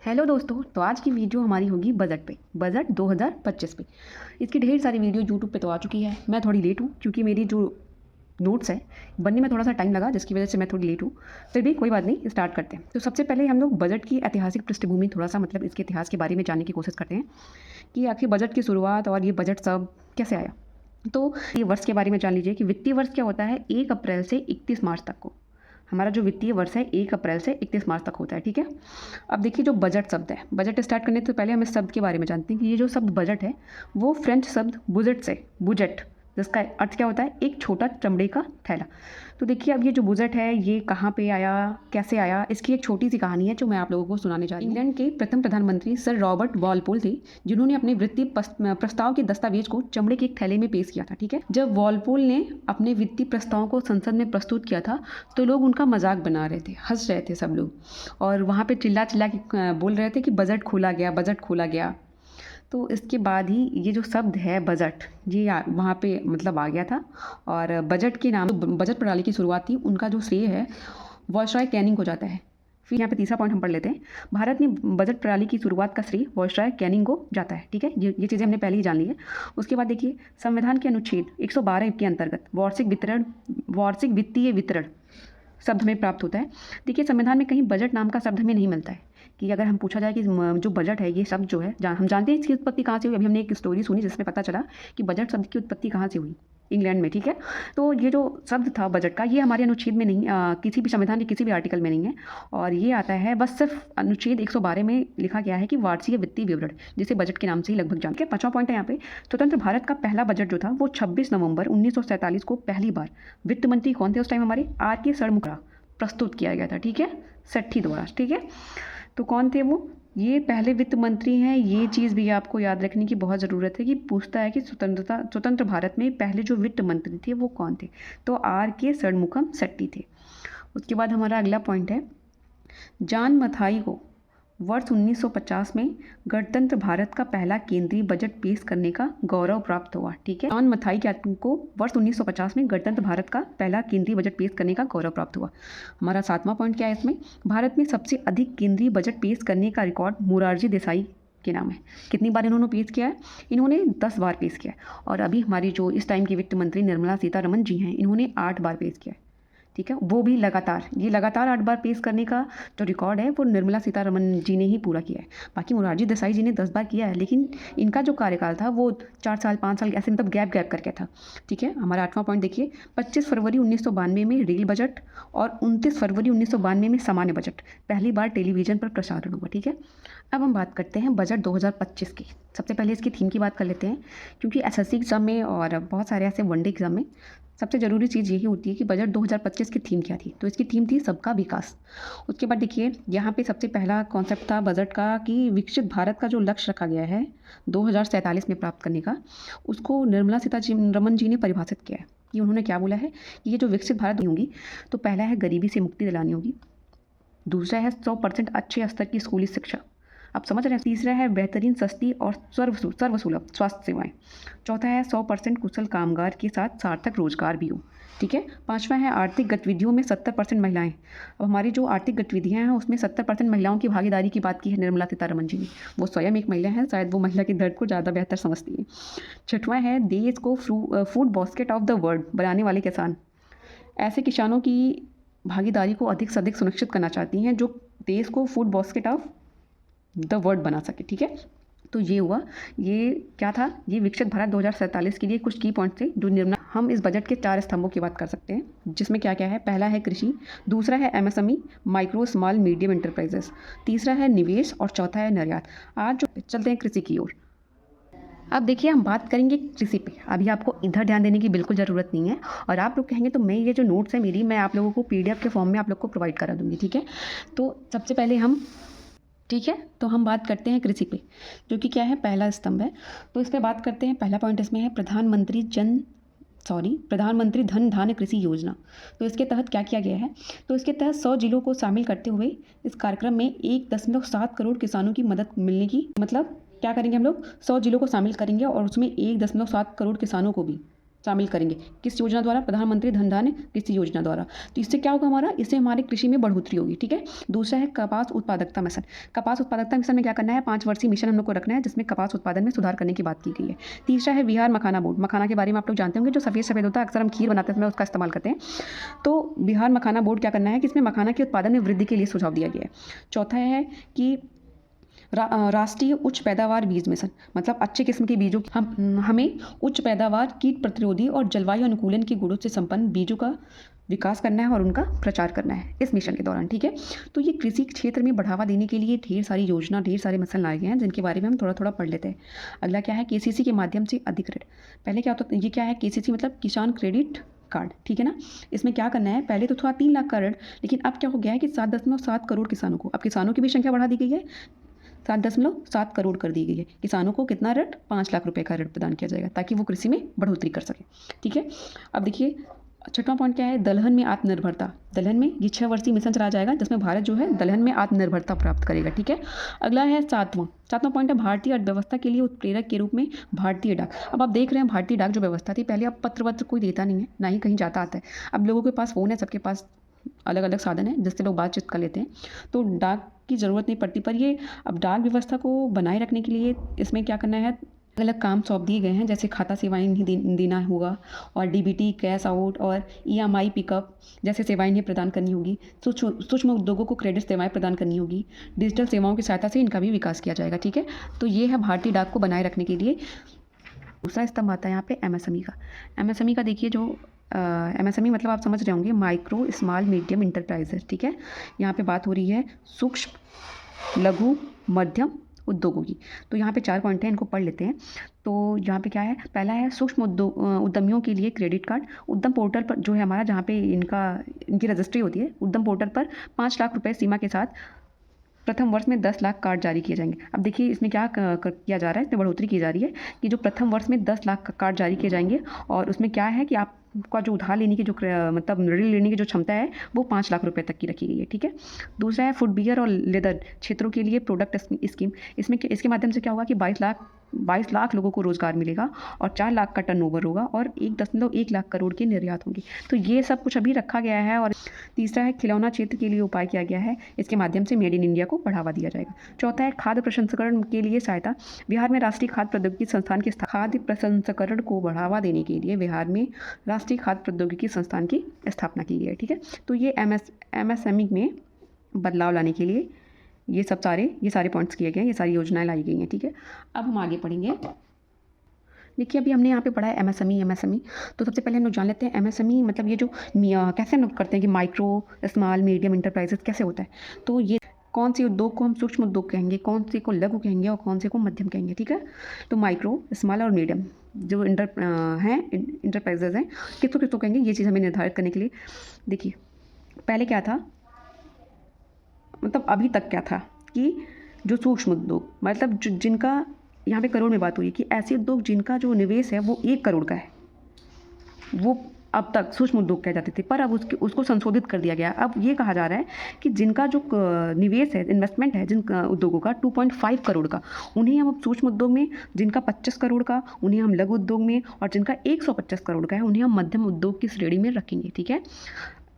Hello दोस्तों, तो आज की वीडियो हमारी होगी बजट पे, बजट 2025 पे। इसकी ढेर सारी वीडियो यूट्यूब पे तो आ चुकी है। मैं थोड़ी लेट हूँ क्योंकि मेरी जो नोट्स है बनने में थोड़ा सा टाइम लगा, जिसकी वजह से मैं थोड़ी लेट हूँ। फिर भी कोई बात नहीं, स्टार्ट करते हैं। तो सबसे पहले हम लोग बजट की ऐतिहासिक पृष्ठभूमि, थोड़ा सा मतलब इसके इतिहास के बारे में जानने की कोशिश करते हैं कि आखिर बजट की शुरुआत और ये बजट सब कैसे आया। तो ये वर्ष के बारे में जान लीजिए कि वित्तीय वर्ष क्या होता है। 1 अप्रैल से 31 मार्च तक को हमारा जो वित्तीय वर्ष है 1 अप्रैल से 31 मार्च तक होता है, ठीक है। अब देखिए, जो बजट शब्द है, बजट स्टार्ट करने से पहले हम इस शब्द के बारे में जानते हैं कि ये जो शब्द बजट है वो फ्रेंच शब्द बुजेट से, बुजेट, जिसका अर्थ क्या होता है, एक छोटा चमड़े का थैला। तो देखिए, अब ये जो बुजेट है ये कहाँ पे आया, कैसे आया, इसकी एक छोटी सी कहानी है जो मैं आप लोगों को सुनाने जा रही हूँ। इंग्लैंड के प्रथम प्रधानमंत्री सर रॉबर्ट वॉलपोल थे, जिन्होंने अपने वित्तीय प्रस्ताव के दस्तावेज को चमड़े के एक थैले में पेश किया था, ठीक है। जब वॉलपोल ने अपने वित्तीय प्रस्ताव को संसद में प्रस्तुत किया था तो लोग उनका मजाक बना रहे थे, हंस रहे थे सब लोग, और वहाँ पे चिल्ला चिल्ला के बोल रहे थे कि बजट खोला गया, बजट खोला गया। तो इसके बाद ही ये जो शब्द है बजट, ये वहाँ पे मतलब आ गया था। और बजट के नाम, बजट प्रणाली की शुरुआत थी, उनका जो श्रेय है वायसराय कैनिंग को जाता है। फिर यहाँ पे तीसरा पॉइंट हम पढ़ लेते हैं। भारत में बजट प्रणाली की शुरुआत का श्रेय वायसराय कैनिंग को जाता है, ठीक है। ये चीज़ें हमने पहले ही जान ली है। उसके बाद देखिए, संविधान के अनुच्छेद 112 के अंतर्गत वार्षिक वित्तीय वितरण शब्द हमें प्राप्त होता है। देखिए, संविधान में कहीं बजट नाम का शब्द हमें नहीं मिलता है। कि अगर हम पूछा जाए कि जो बजट है ये शब्द जो है, हम जानते हैं इसकी उत्पत्ति कहाँ से हुई। अभी हमने एक स्टोरी सुनी जिसमें पता चला कि बजट शब्द की उत्पत्ति कहाँ से हुई, इंग्लैंड में, ठीक है। तो ये जो शब्द था बजट का, ये हमारे अनुच्छेद में नहीं, किसी भी संविधान के किसी भी आर्टिकल में नहीं है। और ये आता है बस सिर्फ अनुच्छेद 112 में लिखा गया है कि वार्षिक वित्तीय विवरण, जिसे बजट के नाम से ही लगभग जानते हैं। 5वां पॉइंट है यहाँ पे, स्वतंत्र भारत का पहला बजट जो था वो 26 नवंबर 1947 को पहली बार वित्त मंत्री कौन थे उस टाइम, हमारे R.K. षणमुखम प्रस्तुत किया गया था, ठीक है, सेठी द्वारा, ठीक है। तो कौन थे वो, ये पहले वित्त मंत्री हैं। ये चीज़ भी आपको याद रखने की बहुत ज़रूरत है कि पूछता है कि स्वतंत्र भारत में पहले जो वित्त मंत्री थे वो कौन थे, तो R.K. षणमुखम सेट्टी थे। उसके बाद हमारा अगला पॉइंट है, जॉन मथाई को वर्ष 1950 में गणतंत्र भारत का पहला केंद्रीय बजट पेश करने का गौरव प्राप्त हुआ, ठीक है। जॉन मथाई को वर्ष 1950 में गणतंत्र भारत का पहला केंद्रीय बजट पेश करने का गौरव प्राप्त हुआ। हमारा 7वां पॉइंट क्या है इसमें, भारत में सबसे अधिक केंद्रीय बजट पेश करने का रिकॉर्ड मोरारजी देसाई के नाम है। कितनी बार इन्होंने पेश किया है, इन्होंने 10 बार पेश किया है। और अभी हमारी जो इस टाइम की वित्त मंत्री निर्मला सीतारमण जी हैं, इन्होंने 8 बार पेश किया है, ठीक है। वो भी लगातार, ये लगातार 8 बार पेश करने का जो रिकॉर्ड है वो निर्मला सीतारमण जी ने ही पूरा किया है। बाकी मोरारजी देसाई जी ने 10 बार किया है, लेकिन इनका जो कार्यकाल था वो 4 साल 5 साल ऐसे मतलब गैप करके था, ठीक है। हमारा 8वां पॉइंट देखिए, 25 फरवरी 1992 में रेल बजट और 29 फरवरी 1992 में सामान्य बजट पहली बार टेलीविज़न पर प्रसारण हुआ, ठीक है। अब हम बात करते हैं बजट 2025 की। सबसे पहले इसकी थीम की बात कर लेते हैं, क्योंकि SSC एग्ज़ाम में और बहुत सारे ऐसे वनडे एग्ज़ाम में सबसे ज़रूरी चीज़ यही होती है कि बजट 2025 की थीम क्या थी। तो इसकी थीम थी सबका विकास। उसके बाद देखिए, यहाँ पे सबसे पहला कॉन्सेप्ट था बजट का कि विकसित भारत का जो लक्ष्य रखा गया है 2047 में प्राप्त करने का, उसको निर्मला सीतारमण जी ने परिभाषित किया है। कि उन्होंने क्या बोला है कि ये जो विकसित भारत होंगी, तो पहला है गरीबी से मुक्ति दिलानी होगी, दूसरा है 100% अच्छे स्तर की स्कूली शिक्षा, आप समझ रहे हैं, तीसरा है बेहतरीन, सस्ती और सर्वसुलभ स्वास्थ्य सेवाएं, चौथा है 100% कुशल कामगार के साथ सार्थक रोजगार भी हो, ठीक है। 5वां है आर्थिक गतिविधियों में 70% महिलाएं। अब हमारी जो आर्थिक गतिविधियां हैं उसमें 70% महिलाओं की भागीदारी की बात की है निर्मला सीतारमण जी ने। वो स्वयं एक महिला हैं, शायद वो महिला के दर्द को ज़्यादा बेहतर समझती है। 6वां है देश को food basket of the world बनाने वाले किसान। ऐसे किसानों की भागीदारी को अधिक से अधिक सुनिश्चित करना चाहती हैं जो देश को food basket of the word बना सके, ठीक है। तो ये हुआ, ये क्या था, ये विकसित भारत 2047 के लिए कुछ की पॉइंट थे जो निर्मला। हम इस बजट के 4 स्तंभों की बात कर सकते हैं, जिसमें क्या क्या है। पहला है कृषि, दूसरा है MSME micro small medium enterprises, तीसरा है निवेश और चौथा है निर्यात। आज जो चलते हैं कृषि की ओर। अब देखिए, हम बात करेंगे कृषि पे। अभी आपको इधर ध्यान देने की बिल्कुल ज़रूरत नहीं है, और आप लोग कहेंगे तो मैं ये जो नोट्स है मेरी, मैं आप लोगों को PDF के फॉर्म में आप लोग को प्रोवाइड करा दूँगी, ठीक है। तो सबसे पहले हम, ठीक है, तो हम बात करते हैं कृषि पे, जो कि क्या है, पहला स्तंभ है। तो इस पर बात करते हैं। पहला पॉइंट इसमें है प्रधानमंत्री धन धान्य कृषि योजना। तो इसके तहत क्या किया गया है, तो इसके तहत 100 जिलों को शामिल करते हुए इस कार्यक्रम में 1.7 करोड़ किसानों की मदद मिलने की, मतलब क्या करेंगे हम लोग, 100 जिलों को शामिल करेंगे और उसमें 1.7 करोड़ किसानों को भी शामिल करेंगे। किस योजना द्वारा? प्रधानमंत्री धन धान्य कृषि योजना द्वारा। तो इससे क्या होगा हमारा? इससे हमारे कृषि में बढ़ोतरी होगी, ठीक है। दूसरा है कपास उत्पादकता मिशन। कपास उत्पादकता मिशन में क्या करना है? 5 वर्षीय मिशन हम लोग को रखना है जिसमें कपास उत्पादन में सुधार करने की बात की गई है। तीसरा है बिहार मखाना बोर्ड। मखाना के बारे में आप लोग जानते होंगे, जो सफ़ेद सफ़ेद होता है, अक्सर हम खीर बनाते समय उसका इस्तेमाल करते हैं। तो बिहार मखाना बोर्ड क्या करना है कि इसमें मखाना के उत्पादन में वृद्धि के लिए सुझाव दिया गया है। चौथा है कि राष्ट्रीय उच्च पैदावार बीज मिशन, मतलब अच्छे किस्म के बीजों हमें उच्च पैदावार, कीट प्रतिरोधी और जलवायु अनुकूलन के गुणों से संपन्न बीजों का विकास करना है और उनका प्रचार करना है इस मिशन के दौरान, ठीक है। तो ये कृषि क्षेत्र में बढ़ावा देने के लिए ढेर सारी योजना, ढेर सारे मिशन लाए गए हैं जिनके बारे में हम थोड़ा थोड़ा पढ़ लेते हैं। अगला क्या है? केसीसी के माध्यम से अधिकृत। पहले क्या होता है? ये क्या है? केसीसी मतलब किसान क्रेडिट कार्ड, ठीक है ना। इसमें क्या करना है? पहले तो था 3 लाख का ऋण, लेकिन अब क्या हो गया है कि 7.7 करोड़ किसानों को, अब किसानों की भी संख्या बढ़ा दी गई है, 7.7 करोड़ कर दी गई है। किसानों को कितना ऋण? 5 लाख रुपए का ऋण प्रदान किया जाएगा ताकि वो कृषि में बढ़ोतरी कर सके, ठीक है। अब देखिए छठवां पॉइंट क्या है? दलहन में आत्मनिर्भरता। दलहन में ये 6 वर्षीय मिशन चलाया जाएगा जिसमें भारत जो है दलहन में आत्मनिर्भरता प्राप्त करेगा, ठीक है। अगला है सातवां पॉइंट है भारतीय अर्थव्यवस्था के लिए उत्प्रेरक के रूप में भारतीय डाक। अब आप देख रहे हैं भारतीय डाक जो व्यवस्था थी पहले, अब पत्र वत्र कोई देता नहीं है, ना ही कहीं जाता आता है। अब लोगों के पास फ़ोन है, सबके पास अलग अलग साधन है जिससे लोग बातचीत कर लेते हैं, तो डाक की ज़रूरत नहीं पड़ती। पर ये अब डाक व्यवस्था को बनाए रखने के लिए इसमें क्या करना है? अलग अलग काम सौंप दिए गए हैं, जैसे खाता सेवाएं इन्हें देना होगा और डीबीटी, कैश आउट और ईएमआई पिकअप जैसे सेवाएं इन्हें प्रदान करनी होगी। सूक्ष्म उद्योगों को क्रेडिट सेवाएं प्रदान करनी होगी। डिजिटल सेवाओं की सहायता से इनका भी विकास किया जाएगा, ठीक है। तो ये है भारतीय डाक को बनाए रखने के लिए। दूसरा स्तंभ आता है यहाँ पे एमएसएमई का। एमएसएमई का देखिए, जो एमएसएमई मतलब आप समझ रहे होंगे, माइक्रो स्मॉल मीडियम इंटरप्राइजेस, ठीक है। यहाँ पे बात हो रही है सूक्ष्म लघु मध्यम उद्योगों की। तो यहाँ पे 4 पॉइंट हैं, इनको पढ़ लेते हैं। तो यहाँ पे क्या है? पहला है सूक्ष्म उद्यमियों के लिए क्रेडिट कार्ड। उद्यम पोर्टल पर जो है हमारा, जहाँ पे इनकी रजिस्ट्री होती है, उद्यम पोर्टल पर 5 लाख रुपए सीमा के साथ प्रथम वर्ष में 10 लाख कार्ड जारी किए जाएंगे। अब देखिए इसमें क्या किया जा रहा है, इसमें बढ़ोतरी की जा रही है कि जो प्रथम वर्ष में 10 लाख कार्ड जारी किए जाएंगे और उसमें क्या है कि आपका जो उधार लेने की जो मतलब ऋण लेने की जो क्षमता है वो 5 लाख रुपए तक की रखी गई है, ठीक है। दूसरा है फुट बियर और लेदर क्षेत्रों के लिए प्रोडक्ट स्कीम। इसके माध्यम से क्या होगा कि 22 लाख लोगों को रोजगार मिलेगा और 4 लाख का टर्नओवर होगा और 1.1 लाख करोड़ के निर्यात होंगे। तो ये सब कुछ अभी रखा गया है। और तीसरा है खिलौना क्षेत्र के लिए उपाय किया गया है, इसके माध्यम से मेड इन इंडिया को बढ़ावा दिया जाएगा। चौथा है खाद्य प्रसंस्करण के लिए सहायता। बिहार में राष्ट्रीय खाद्य प्रौद्योगिकी संस्थान के खाद्य प्रसंस्करण को बढ़ावा देने के लिए बिहार में राष्ट्रीय खाद्य प्रौद्योगिकी संस्थान की स्थापना की गई है, ठीक है। तो ये एमएसएमई में बदलाव लाने के लिए ये सारे पॉइंट्स किए गए हैं, ये सारी योजनाएं लाई गई हैं, ठीक है। अब हम आगे पढ़ेंगे। देखिए अभी हमने यहाँ पे पढ़ा है एमएसएमई। तो सबसे पहले हम लोग जान लेते हैं एमएसएमई मतलब ये जो कैसे हम लोग करते हैं कि माइक्रो स्मॉल मीडियम इंटरप्राइजेस कैसे होता है। तो ये कौन से उद्योग को हम सूक्ष्म उद्योग कहेंगे, कौन से को लघु कहेंगे और कौन से को मध्यम कहेंगे, ठीक है। तो माइक्रो, स्मॉल और मीडियम जो इंटरप्राइजेज हैं, किसको कहेंगे, ये चीज़ हमें निर्धारित करने के लिए। देखिए पहले क्या था, मतलब अभी तक क्या था कि जो सूक्ष्म उद्योग मतलब जिनका, यहाँ पे करोड़ में बात हो रही है कि ऐसे उद्योग जिनका जो निवेश है वो 1 करोड़ का है, वो अब तक सूक्ष्म उद्योग कहे जाते थे। पर अब उसको संशोधित कर दिया गया। अब ये कहा जा रहा है कि जिनका जो निवेश है, इन्वेस्टमेंट है जिन उद्योगों का 2.5 करोड़ का, उन्हें हम सूक्ष्म उद्योग में, जिनका 25 करोड़ का उन्हें हम लघु उद्योग में, और जिनका 125 करोड़ का है उन्हें हम मध्यम उद्योग की श्रेणी में रखेंगे, ठीक है।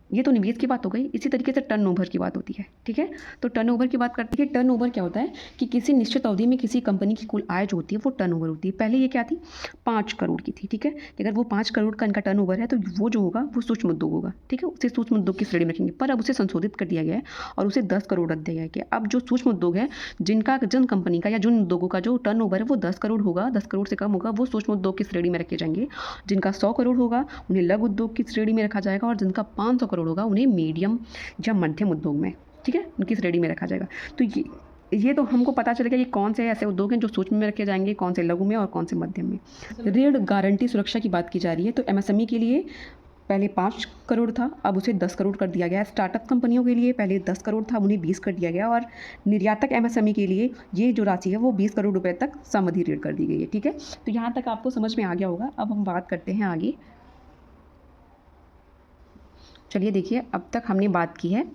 ये तो निवेश की बात हो गई। इसी तरीके से टर्नओवर की बात होती है, ठीक है। तो टर्नओवर की बात करते हैं। टर्नओवर क्या होता है कि किसी निश्चित अवधि में किसी कंपनी की कुल आय जो होती है वो टर्नओवर होती है। पहले ये क्या थी, 5 करोड़ की थी, ठीक है। अगर वो 5 करोड़ का इनका टर्नओवर है तो वो जो होगा वो सूक्ष्म उद्योग होगा, ठीक है। उसे सूक्ष्म उद्योग की श्रेणी में रखेंगे। पर अब उसे संशोधित कर दिया गया है और उसे 10 करोड़ रख दिया गया है। अब जो सूक्ष्म उद्योग है, जिन कंपनी का या जिन उद्योगों का जो टर्नओवर है वो 10 करोड़ होगा, 10 करोड़ से कम होगा, वो सूक्ष्म उद्योग की श्रेणी में रखे जाएंगे। जिनका 100 करोड़ होगा उन्हें लघु उद्योग की श्रेणी में रखा जाएगा और जिनका 500 करोड़ होगा उन्हें मीडियम या मध्यम उद्योग में, ठीक है, उनकी श्रेणी में रखा जाएगा। तो ये तो हमको पता चलेगा कि कौन से ऐसे उद्योग हैं जो सूक्ष्म में रखे जाएंगे, कौन से लघु में और कौन से मध्यम में। ऋण गारंटी सुरक्षा की बात की जा रही है। तो एमएसएमई के लिए पहले 5 करोड़ था, अब उसे 10 करोड़ कर दिया गया। स्टार्टअप कंपनियों के लिए पहले 10 करोड़ था, उन्हें 20 कर दिया गया। और निर्यातक एमएसएमई के लिए ये जो राशि है वो 20 करोड़ रुपए तक समधि ऋण कर दी गई है, ठीक है। तो यहाँ तक आपको समझ में आ गया होगा। अब हम बात करते हैं आगे। चलिए देखिए, अब तक हमने बात की है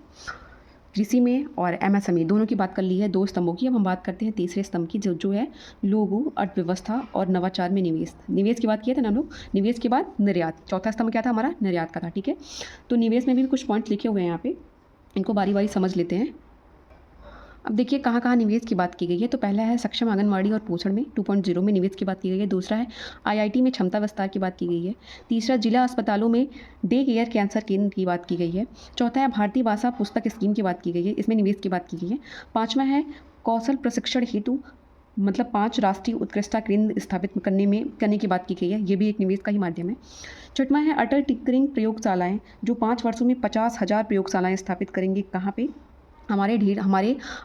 कृषि में और एमएसएमई दोनों की बात कर ली है, 2 स्तंभों की। अब हम बात करते हैं तीसरे स्तंभ की, जो है लोगों, अर्थव्यवस्था और नवाचार में निवेश। निवेश की बात किए थे ना हम लोग, निवेश के बाद निर्यात। चौथा स्तंभ क्या था हमारा? निर्यात का था, ठीक है। तो निवेश में भी कुछ पॉइंट्स लिखे हुए हैं यहाँ पे, इनको बारी बारी समझ लेते हैं। अब देखिए कहाँ कहाँ निवेश की बात की गई है। तो पहला है सक्षम आंगनवाड़ी और पोषण में 2.0 में निवेश की बात की गई है। दूसरा है आईआईटी में क्षमता विस्तार की बात की गई है। तीसरा जिला अस्पतालों में डे केयर कैंसर केंद्र की बात की गई है। चौथा है भारतीय भाषा पुस्तक स्कीम की बात की गई है, इसमें निवेश की बात की गई है। पाँचवा है कौशल प्रशिक्षण हेतु मतलब 5 राष्ट्रीय उत्कृष्टता केंद्र स्थापित करने की बात की गई है, ये भी एक निवेश का ही माध्यम है। छठवां है अटल टिंकरिंग प्रयोगशालाएं, जो 5 वर्षों में 50,000 प्रयोगशालाएं स्थापित करेंगे। कहाँ पे? हमारे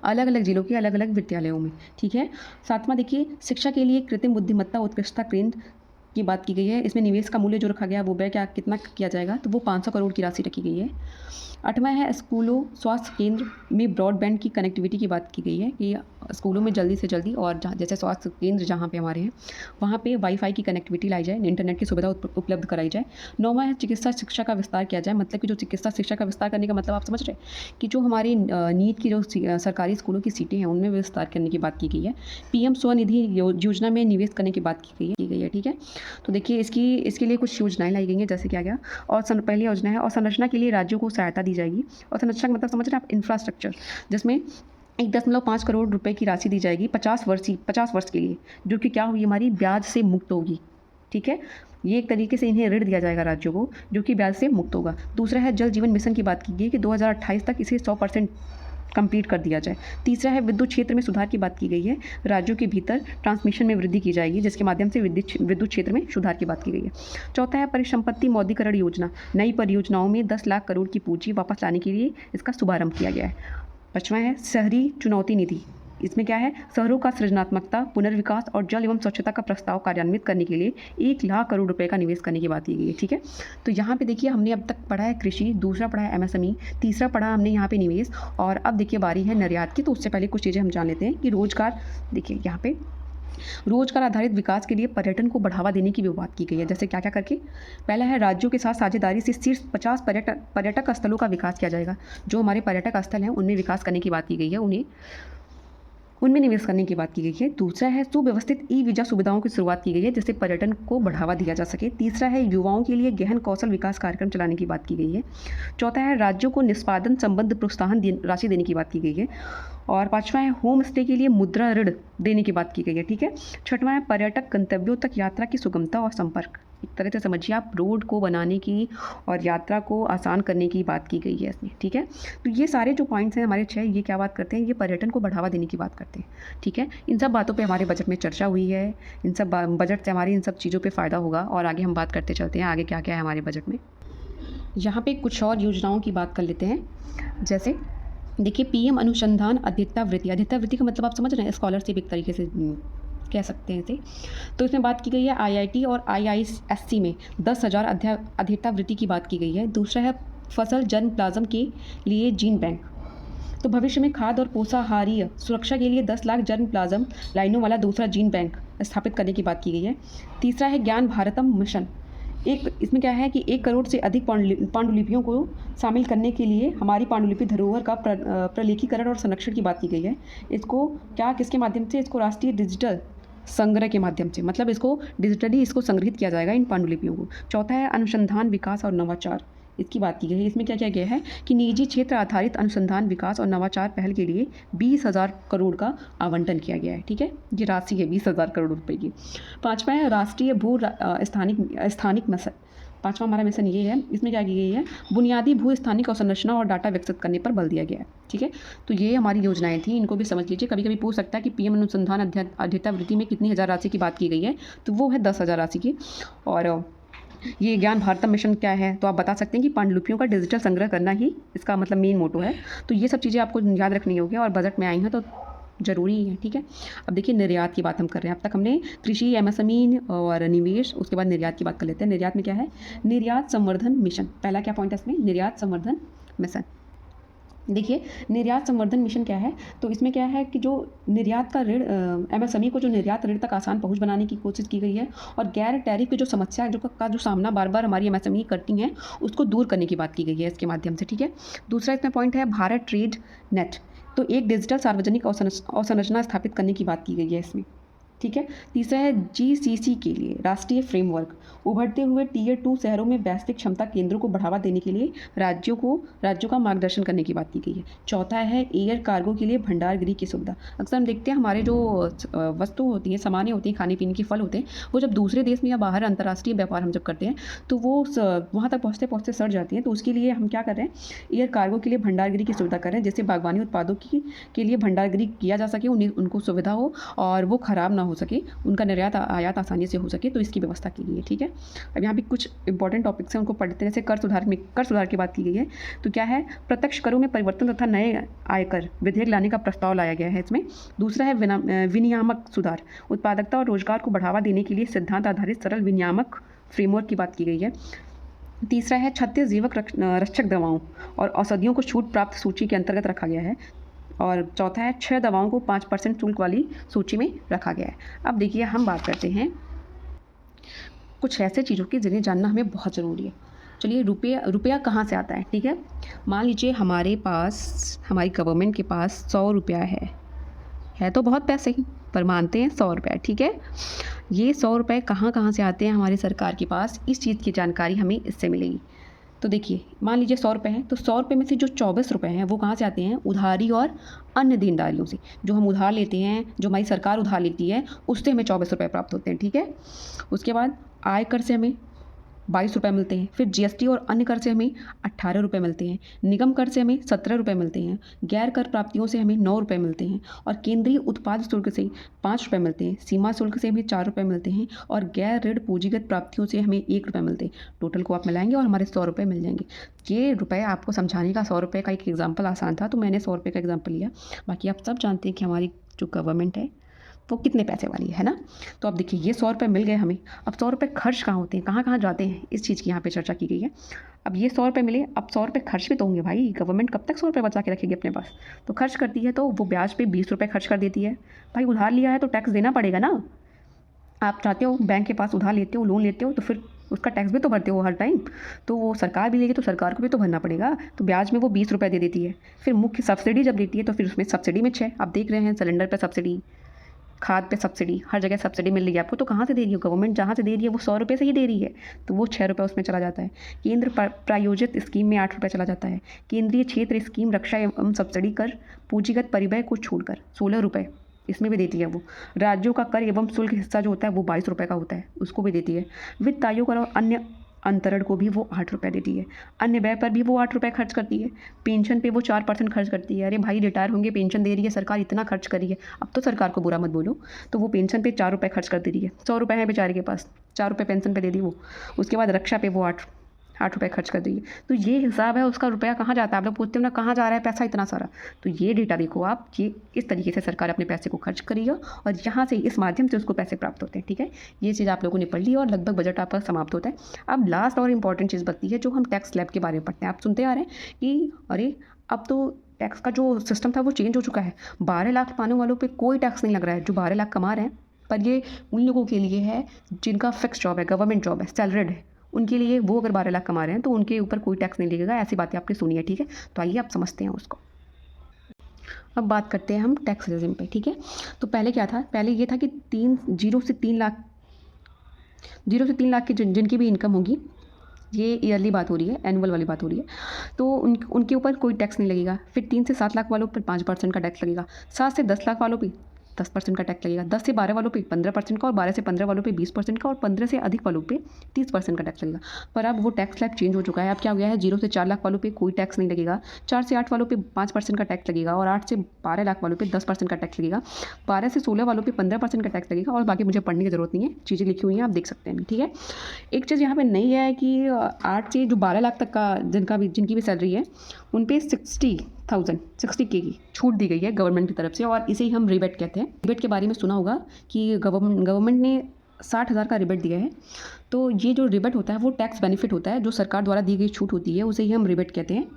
अलग अलग जिलों के अलग अलग विद्यालयों में, ठीक है। सातवां देखिए शिक्षा के लिए कृत्रिम बुद्धिमत्ता उत्कृष्टता केंद्र की बात की गई है, इसमें निवेश का मूल्य जो रखा गया वो कितना किया जाएगा, तो वो 500 करोड़ की राशि रखी गई है। आठवां है स्कूलों स्वास्थ्य केंद्र में ब्रॉडबैंड की कनेक्टिविटी की बात की गई है कि स्कूलों में जल्दी से जल्दी और जैसे स्वास्थ्य केंद्र जहाँ पे हमारे हैं वहाँ पे वाईफाई की कनेक्टिविटी लाई जाए, इंटरनेट की सुविधा उपलब्ध कराई जाए। नौवां है चिकित्सा शिक्षा का विस्तार किया जाए, मतलब कि जो चिकित्सा शिक्षा का विस्तार करने का मतलब आप समझ रहे हैं कि जो हमारी नीट की जो सरकारी स्कूलों की सीटें हैं उनमें विस्तार करने की बात की गई है। पीएम स्वनिधि योजना में निवेश करने की बात की गई है, ठीक है। तो देखिए इसके लिए कुछ योजनाएं लाई गई हैं, जैसे क्या और पहली योजना है और संरचना के लिए राज्यों को सहायता दी जाएगी। और संरचना का मतलब समझ रहे हैं आप? इंफ्रास्ट्रक्चर, जिसमें 1.5 करोड़ रुपए की राशि दी जाएगी 50 वर्ष के लिए, जो कि क्या होगी हमारी ब्याज से मुक्त होगी, ठीक है। ये एक तरीके से इन्हें ऋण दिया जाएगा राज्यों को, जो कि ब्याज से मुक्त होगा। दूसरा है जल जीवन मिशन की बात की गई कि 2028 तक इसे 100% कंप्लीट कर दिया जाए। तीसरा है विद्युत क्षेत्र में सुधार की बात की गई है, राज्यों के भीतर ट्रांसमिशन में वृद्धि की जाएगी, जिसके माध्यम से विद्युत क्षेत्र में सुधार की बात की गई है। चौथा है परिसंपत्ति मौद्रीकरण योजना, नई परियोजनाओं में 10 लाख करोड़ की पूंजी वापस लाने के लिए इसका शुभारंभ किया गया है। पाँचवां है शहरी चुनौती निधि, इसमें क्या है शहरों का सृजनात्मकता, पुनर्विकास और जल एवं स्वच्छता का प्रस्ताव कार्यान्वित करने के लिए 1 लाख करोड़ रुपए का निवेश करने की बात की गई है, ठीक है। तो यहाँ पे देखिए हमने अब तक पढ़ा है कृषि, दूसरा पढ़ा है एमएसएमई, तीसरा पढ़ा हमने यहाँ पे निवेश, और अब देखिए बारी है निर्यात की। तो उससे पहले कुछ चीज़ें हम जान लेते हैं कि रोजगार। देखिए यहाँ पे रोजगार आधारित विकास के लिए पर्यटन को बढ़ावा देने की भी बात की गई है, जैसे क्या क्या करके। पहला है राज्यों के साथ साझेदारी से शीर्ष 50 पर्यटक स्थलों का विकास किया जाएगा। जो हमारे पर्यटक स्थल हैं उनमें विकास करने की बात की गई है, उनमें निवेश करने की बात की गई है। दूसरा है सुव्यवस्थित ई वीज़ा सुविधाओं की शुरुआत की गई है, जिससे पर्यटन को बढ़ावा दिया जा सके। तीसरा है युवाओं के लिए गहन कौशल विकास कार्यक्रम चलाने की बात की गई है। चौथा है राज्यों को निष्पादन संबंध प्रोत्साहन राशि देने की बात की गई है। और पाँचवां है होम स्टे के लिए मुद्रा ऋण देने की बात की गई है, ठीक है। छठवां है पर्यटक गंतव्यों तक यात्रा की सुगमता और संपर्क, एक तरह से समझिए आप रोड को बनाने की और यात्रा को आसान करने की बात की गई है इसमें, ठीक है। तो ये सारे जो पॉइंट्स हैं हमारे 6, ये क्या बात करते हैं? ये पर्यटन को बढ़ावा देने की बात करते हैं, ठीक है। इन सब बातों पे हमारे बजट में चर्चा हुई है, इन सब बजट से हमारी इन सब चीज़ों पे फ़ायदा होगा, और आगे हम बात करते चलते हैं आगे क्या क्या है हमारे बजट में। यहाँ पे कुछ और योजनाओं की बात कर लेते हैं, जैसे देखिए पीएम अनुसंधान अध्येता वृत्ति। अध्येता वृत्ति का मतलब आप समझ रहे हैं, स्कॉलरशिप एक तरीके से कह सकते हैं इसे। तो इसमें बात की गई है आईआईटी और आईआईएससी में 10,000 अध्येता वृत्ति की बात की गई है। दूसरा है फसल जन्म प्लाज्म के लिए जीन बैंक, तो भविष्य में खाद्य और पोषाहारीय सुरक्षा के लिए 10 लाख जन्म प्लाज्म लाइनों वाला दूसरा जीन बैंक स्थापित करने की बात की गई है। तीसरा है ज्ञान भारतम मिशन, इसमें क्या है कि 1 करोड़ से अधिक पांडुलिपियों को शामिल करने के लिए हमारी पांडुलिपि धरोहर का प्रलेखीकरण और संरक्षण की बात की गई है। इसको किसके माध्यम से? इसको राष्ट्रीय डिजिटल संग्रह के माध्यम से, मतलब इसको डिजिटली संग्रहित किया जाएगा इन पांडुलिपियों को। चौथा है अनुसंधान विकास और नवाचार, इसकी बात की गई है। इसमें क्या किया गया है कि निजी क्षेत्र आधारित अनुसंधान विकास और नवाचार पहल के लिए 20,000 करोड़ का आवंटन किया गया है, ठीक है। ये राशि है 20,000 करोड़ रुपए की। पाँचवा है राष्ट्रीय स्थानिक मिशन। पाँचवा हमारा मिशन ये है, इसमें क्या की गई है? बुनियादी भू स्थानिक अवसंरचना और डाटा विकसित करने पर बल दिया गया है, ठीक है। तो ये हमारी योजनाएं थी, इनको भी समझ लीजिए। कभी कभी पूछ सकता है कि पीएम अनुसंधान अध्येता वृत्ति में कितनी हज़ार राशि की बात की गई है, तो वो है 10,000 राशि की। और ये ज्ञान भारतम मिशन क्या है? तो आप बता सकते हैं कि पांडुलिपियों का डिजिटल संग्रह करना ही इसका मतलब मेन मोटो है। तो ये सब चीज़ें आपको याद रखनी होगी और बजट में आई हैं तो ज़रूरी है, ठीक है। अब देखिए निर्यात की बात हम कर रहे हैं। अब तक हमने कृषि, एमएसएमई और निवेश, उसके बाद निर्यात की बात कर लेते हैं। निर्यात में क्या है? निर्यात संवर्धन मिशन, पहला क्या पॉइंट है इसमें? निर्यात संवर्धन मिशन। देखिए, निर्यात संवर्धन मिशन क्या है, तो इसमें क्या है कि जो निर्यात का ऋण एमएसएमई को जो निर्यात ऋण तक आसान पहुंच बनाने की कोशिश की गई है और गैर टैरिफ की जो समस्या है जो सामना बार बार हमारी एमएसएमई करती हैं, उसको दूर करने की बात की गई है इसके माध्यम से। ठीक है, दूसरा इसमें पॉइंट है भारत ट्रेड नेट, तो एक डिजिटल सार्वजनिक अवसंरचना स्थापित करने की बात की गई है इसमें। ठीक है, तीसरा है जीसीसी के लिए राष्ट्रीय फ्रेमवर्क, उभरते हुए टीयर 2 शहरों में वैश्विक क्षमता केंद्रों को बढ़ावा देने के लिए राज्यों का मार्गदर्शन करने की बात की गई है। चौथा है एयर कार्गो के लिए भंडारगृह की सुविधा। अक्सर हम देखते हैं हमारे जो वस्तु होती हैं, सामानें होती हैं, खाने पीने के फल होते हैं, वो जब दूसरे देश में या बाहर अंतर्राष्ट्रीय व्यापार हम जब करते हैं तो वो वहाँ तक पहुँचते पहुँचते सड़ जाती हैं। तो उसके लिए हम क्या कर रहे हैं, एयर कार्गो के लिए भंडारगृह की सुविधा कर रहे हैं, जिससे बागवानी उत्पादों के लिए भंडारगृह किया जा सके, उनको सुविधा हो और वो ख़राब ना हो सके, उनका निर्यात आयात आसानी से हो सके, तो इसकी व्यवस्था की गई है। ठीक है, अब यहाँ भी कुछ इंपॉर्टेंट टॉपिक्स हैं, उनको पढ़ते हैं। जैसे कर सुधार की बात की गई है, तो क्या है, प्रत्यक्ष करों में परिवर्तन तथा नए आयकर विधेयक लाने का प्रस्ताव लाया गया है इसमें। दूसरा है विनियामक सुधार, उत्पादकता और रोजगार को बढ़ावा देने के लिए सिद्धांत आधारित सरल विनियामक फ्रेमवर्क की बात की गई है। तीसरा है 36 जीवक रक्षक दवाओं और औषधियों को छूट प्राप्त सूची के अंतर्गत रखा गया है। और चौथा है 6 दवाओं को 5% शुल्क वाली सूची में रखा गया है। अब देखिए, हम बात करते हैं कुछ ऐसे चीज़ों की जिन्हें जानना हमें बहुत ज़रूरी है। चलिए, रुपया कहाँ से आता है। ठीक है, मान लीजिए हमारे पास, हमारी गवर्नमेंट के पास 100 रुपया है तो बहुत पैसे ही, पर मानते हैं 100 रुपये। ठीक है, ये 100 रुपये कहाँ कहाँ से आते हैं हमारी सरकार के पास, इस चीज़ की जानकारी हमें इससे मिलेगी। तो देखिए, मान लीजिए 100 रुपये हैं, तो 100 रुपये में से जो 24 रुपये हैं वो कहाँ से आते हैं, उधारी और अन्य देनदारियों से। जो हम उधार लेते हैं, जो हमारी सरकार उधार लेती है, उससे हमें 24 रुपये प्राप्त होते हैं। ठीक है, उसके बाद आयकर से हमें 22 रुपये मिलते हैं, फिर जीएसटी और अन्य कर से हमें 18 रुपये मिलते हैं, निगम कर से हमें 17 रुपये मिलते हैं, गैर कर प्राप्तियों से हमें 9 रुपये मिलते हैं और केंद्रीय उत्पाद शुल्क से 5 रुपये मिलते हैं, सीमा शुल्क से हमें 4 रुपये मिलते हैं और गैर ऋण पूंजीगत प्राप्तियों से हमें 1 रुपये मिलते हैं। टोटल को आप मिलाएंगे और हमारे 100 रुपये मिल जाएंगे। ये रुपये आपको समझाने का 100 रुपये का एक एग्जाम्पल आसान था, तो मैंने 100 रुपये का एग्जाम्पल लिया। बाकी आप सब जानते हैं कि हमारी जो गवर्नमेंट है वो कितने पैसे वाली है ना। तो अब देखिए, ये 100 रुपये मिल गए हमें। अब 100 रुपये खर्च कहाँ होते हैं, कहाँ कहाँ जाते हैं, इस चीज़ की यहाँ पे चर्चा की गई है। अब ये 100 रुपये मिले, अब 100 रुपये खर्च भी तो होंगे भाई। गवर्नमेंट कब तक 100 रुपये बचा के रखेगी अपने पास, तो खर्च करती है तो वो ब्याज पे 20 रुपये खर्च कर देती है। भाई उधार लिया है तो टैक्स देना पड़ेगा ना। आप चाहते हो बैंक के पास उधार लेते हो, लोन लेते हो, तो फिर उसका टैक्स भी तो भरते हो हर टाइम। तो वो सरकार भी लेगी तो सरकार को भी तो भरना पड़ेगा। तो ब्याज में वो 20 रुपये दे देती है। फिर मुख्य सब्सिडी जब देती है तो फिर उसमें सब्सिडी में 6, आप देख रहे हैं सिलेंडर पर सब्सिडी, खाद पे सब्सिडी, हर जगह सब्सिडी मिल रही है आपको। तो कहाँ से दे रही है गवर्नमेंट, जहाँ से दे रही है वो 100 रुपये से ही दे रही है, तो वो 6 रुपये उसमें चला जाता है। केंद्र प्रायोजित स्कीम में 8 रुपये चला जाता है। केंद्रीय क्षेत्र स्कीम रक्षा एवं सब्सिडी कर पूंजीगत परिव्यय को छोड़कर 16 रुपये इसमें भी देती है वो। राज्यों का कर एवं शुल्क हिस्सा जो होता है वो 22 रुपये का होता है, उसको भी देती है। वित्त आयोग और अन्य अंतरण को भी वो 8 रुपये देती है। अन्य व्यय पर भी वो 8 रुपये खर्च करती है। पेंशन पे वो 4% खर्च करती है। अरे भाई, रिटायर होंगे, पेंशन दे रही है सरकार, इतना खर्च करी है, अब तो सरकार को बुरा मत बोलो। तो वो पेंशन पे 4 रुपये खर्च कर दे रही है। 100 रुपये है बेचारे के पास, 4 रुपये पेंशन पे दे दी वो। उसके बाद रक्षा पे वो 8 रुपये खर्च कर दी है। तो ये हिसाब है उसका, रुपया कहाँ जाता है। आप लोग पूछते हो ना कहाँ जा रहा है पैसा इतना सारा, तो ये डेटा देखो आप, ये इस तरीके से सरकार अपने पैसे को खर्च करेगा और यहाँ से इस माध्यम से उसको पैसे प्राप्त होते हैं। ठीक है, ये चीज़ आप लोगों ने पढ़ ली और लगभग बजट आपका समाप्त होता है। अब लास्ट और इम्पॉर्टेंट चीज़ बचती है जो हम टैक्स स्लैब के बारे में पढ़ते हैं। आप सुनते आ रहे हैं कि अरे अब तो टैक्स का जो सिस्टम था वो चेंज हो चुका है, 12 लाख पाने वालों पर कोई टैक्स नहीं लग रहा है। जो 12 लाख कमा रहे हैं, पर ये उन लोगों के लिए है जिनका फिक्स जॉब है, गवर्नमेंट जॉब है, सैलरीड है, उनके लिए। वो अगर 12 लाख कमा रहे हैं तो उनके ऊपर कोई टैक्स नहीं लगेगा। ऐसी बातें आपने सुनी है। ठीक है, तो आइए आप समझते हैं उसको। अब बात करते हैं हम टैक्स रेजिम पे। ठीक है, तो पहले क्या था, पहले ये था कि 0 से 3 लाख की जिनकी भी इनकम होगी, ये ईयरली बात हो रही है, एनुअल वाली बात हो रही है, तो उनके ऊपर कोई टैक्स नहीं लगेगा। फिर 3 से 7 लाख वालों पर 5% का टैक्स लगेगा। 7 से 10 लाख वालों पर 10% का टैक्स लगेगा। 10 से 12 वालों पे 15% का और 12 से 15 वालों पे 20% का और 15 से अधिक वालों पे 30% का टैक्स लगेगा। पर अब वो टैक्स स्लैब चेंज हो चुका है। अब क्या हो गया है, 0 से 4 लाख वालों पे कोई टैक्स नहीं लगेगा। 4 से 8 वालों पे 5% का टैक्स लगेगा और 8 से 12 लाख वालों पे 10% का टैक्स लगेगा। 12 से 16 वालों पे 15% का टैक्स लगेगा और बाकी मुझे पढ़ने की ज़रूरत नहीं है, चीज़ें लिखी हुई हैं, आप देख सकते हैं। ठीक है, एक चीज़ यहाँ पर नई है कि 8 से जो 12 लाख तक का जिनकी भी सैलरी है उन पर 60K की छूट दी गई है गवर्नमेंट की तरफ से, और इसे ही हम रिबेट कहते हैं। रिबेट के बारे में सुना होगा कि गवर्नमेंट ने 60,000 का रिबेट दिया है। तो ये जो रिबेट होता है वो टैक्स बेनिफिट होता है, जो सरकार द्वारा दी गई छूट होती है, उसे ही हम रिबेट कहते हैं।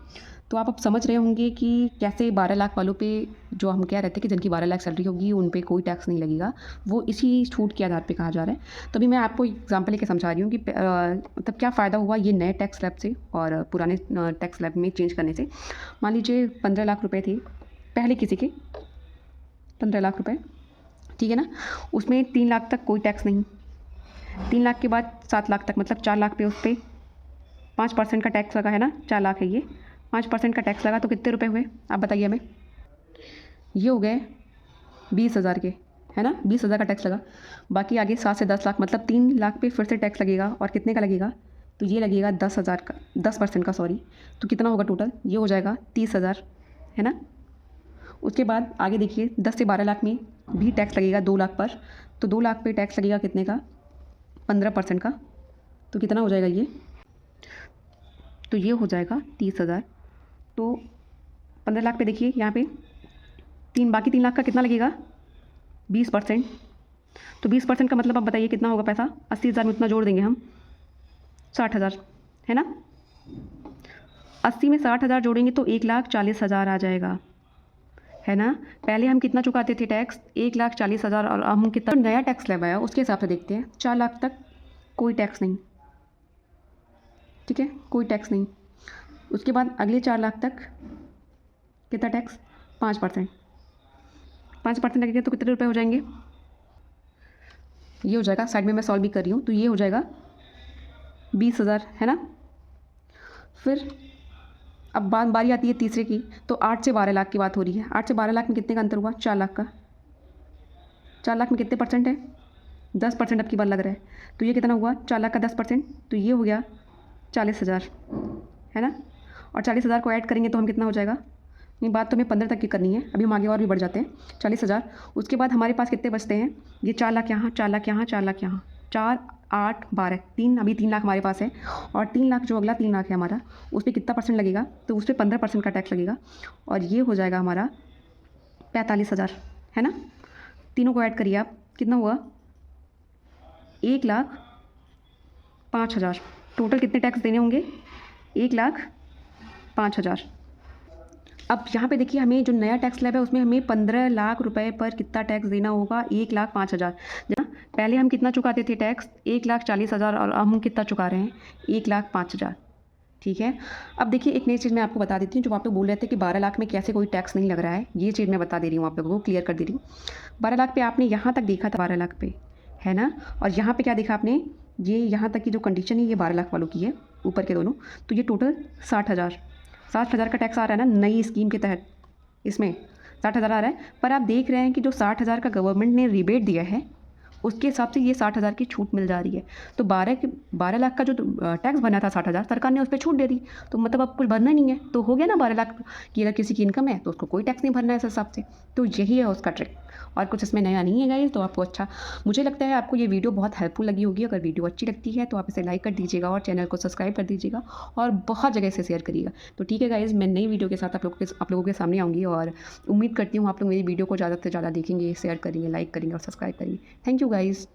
तो आप अब समझ रहे होंगे कि कैसे 12 लाख वालों पे, जो हम कह रहे थे कि जिनकी 12 लाख सैलरी होगी उन पे कोई टैक्स नहीं लगेगा, वो इसी छूट के आधार पे कहा जा रहा है। तभी मैं आपको एग्जांपल लेके समझा रही हूँ कि मतलब क्या फ़ायदा हुआ ये नए टैक्स स्लैब से और पुराने टैक्स स्लैब में चेंज करने से। मान लीजिए 15 लाख रुपये थे पहले किसी के, 15 लाख रुपये, ठीक है ना, उसमें 3 लाख तक कोई टैक्स नहीं, 3 लाख के बाद 7 लाख तक, मतलब 4 लाख पे उस पर 5% का टैक्स लगा है ना, 4 लाख है ये, 5% का टैक्स लगा तो कितने रुपए हुए आप बताइए हमें। ये हो गए 20,000 के, है ना, 20,000 का टैक्स लगा। बाकी आगे 7 से 10 लाख, मतलब 3 लाख पे फिर से टैक्स लगेगा, और कितने का लगेगा, तो ये लगेगा 10,000 का, 10% का, सॉरी। तो कितना होगा टोटल, ये हो जाएगा 30,000, है ना। उसके बाद आगे देखिए 10 से 12 लाख में भी टैक्स लगेगा 2 लाख पर, तो 2 लाख पे टैक्स लगेगा कितने का, 15% का, तो कितना हो जाएगा ये, तो ये हो जाएगा 30,000। तो 15 लाख पे देखिए यहाँ पे बाकी 3 लाख का कितना लगेगा, 20%। तो 20% का मतलब आप बताइए कितना होगा पैसा, 80,000 में उतना जोड़ देंगे हम, 60,000, है ना। 80 में 60,000 जोड़ेंगे तो 1,40,000 आ जाएगा, है ना। पहले हम कितना चुकाते थे टैक्स, 1,40,000, और हम कितना नया टैक्स स्लैब आया उसके हिसाब से देखते हैं। 4 लाख तक कोई टैक्स नहीं, ठीक है, कोई टैक्स नहीं। उसके बाद अगले 4 लाख तक कितना टैक्स, 5%, 5% लगेगा तो कितने रुपए हो जाएंगे, ये हो जाएगा, साइड में मैं सॉल्व भी कर रही हूँ, तो ये हो जाएगा 20,000, है ना। फिर अब बारी आती है तीसरे की, तो 8 से 12 लाख की बात हो रही है। 8 से 12 लाख में कितने का अंतर हुआ, 4 लाख का। 4 लाख में कितने परसेंट है, 10% अब की बार लग रहा है, तो ये कितना हुआ, 4 लाख का 10%, तो ये हो गया 40,000, है ना। और 40,000 को ऐड करेंगे तो हम कितना हो जाएगा, नहीं बात तो हमें 15 तक की करनी है, अभी हम आगे और भी बढ़ जाते हैं। 40,000, उसके बाद हमारे पास कितने बचते हैं, ये 4 लाख यहाँ, 4 लाख यहाँ, 4 लाख यहाँ, 4, 8, 12, 3, अभी 3 लाख हमारे पास है। और 3 लाख जो अगला 3 लाख है हमारा, उस पर कितना परसेंट लगेगा, तो उस पर 15% का टैक्स लगेगा, और ये हो जाएगा हमारा 45,000, है ना। तीनों को ऐड करिए आप, कितना हुआ, 1,05,000। टोटल कितने टैक्स देने होंगे, 1,05,000। अब यहाँ पे देखिए हमें जो नया टैक्स स्लैब है उसमें हमें 15 लाख रुपए पर कितना टैक्स देना होगा, 1,05,000। जहाँ पहले हम कितना चुकाते थे टैक्स, 1,40,000, और अब हम कितना चुका रहे हैं, 1,05,000, ठीक है। अब देखिए एक नई चीज़ मैं आपको बता देती हूँ, जो आप लोग बोल रहे थे कि 12 लाख में कैसे कोई टैक्स नहीं लग रहा है, ये चीज़ मैं बता दे रही हूँ आप लोगों को, क्लियर कर दे रही हूँ। 12 लाख पे आपने यहाँ तक देखा था, 12 लाख पे, है ना, और यहाँ पे क्या देखा आपने, ये यहाँ तक की जो कंडीशन है ये 12 लाख वालों की है, ऊपर के दोनों, तो ये टोटल 60,000 का टैक्स आ रहा है ना नई स्कीम के तहत, इसमें 60,000 आ रहा है। पर आप देख रहे हैं कि जो 60,000 का गवर्नमेंट ने रिबेट दिया है उसके हिसाब से ये 60,000 की छूट मिल जा रही है। तो 12 लाख का जो टैक्स बना था 60,000, सरकार ने उस पर छूट दे दी, तो मतलब अब कुछ भरना नहीं है, तो हो गया ना 12 लाख की अगर किसी की इनकम है तो उसको कोई टैक्स नहीं भरना है इस हिसाब से। तो यही है उसका ट्रिक, और कुछ इसमें नया नहीं है गाइस। तो आपको अच्छा, मुझे लगता है आपको ये वीडियो बहुत हेल्पफुल लगी होगी। अगर वीडियो अच्छी लगती है तो आप इसे लाइक कर दीजिएगा और चैनल को सब्सक्राइब कर दीजिएगा और बहुत जगह से शेयर करिएगा। तो ठीक है गाइस, मैं नई वीडियो के साथ आप लोगों के सामने आऊँगी, और उम्मीद करती हूँ आप लोग मेरी वीडियो को ज़्यादा से ज़्यादा देखेंगे, शेयर करेंगे, लाइक करेंगे और सब्सक्राइब करेंगे। Thank you guys.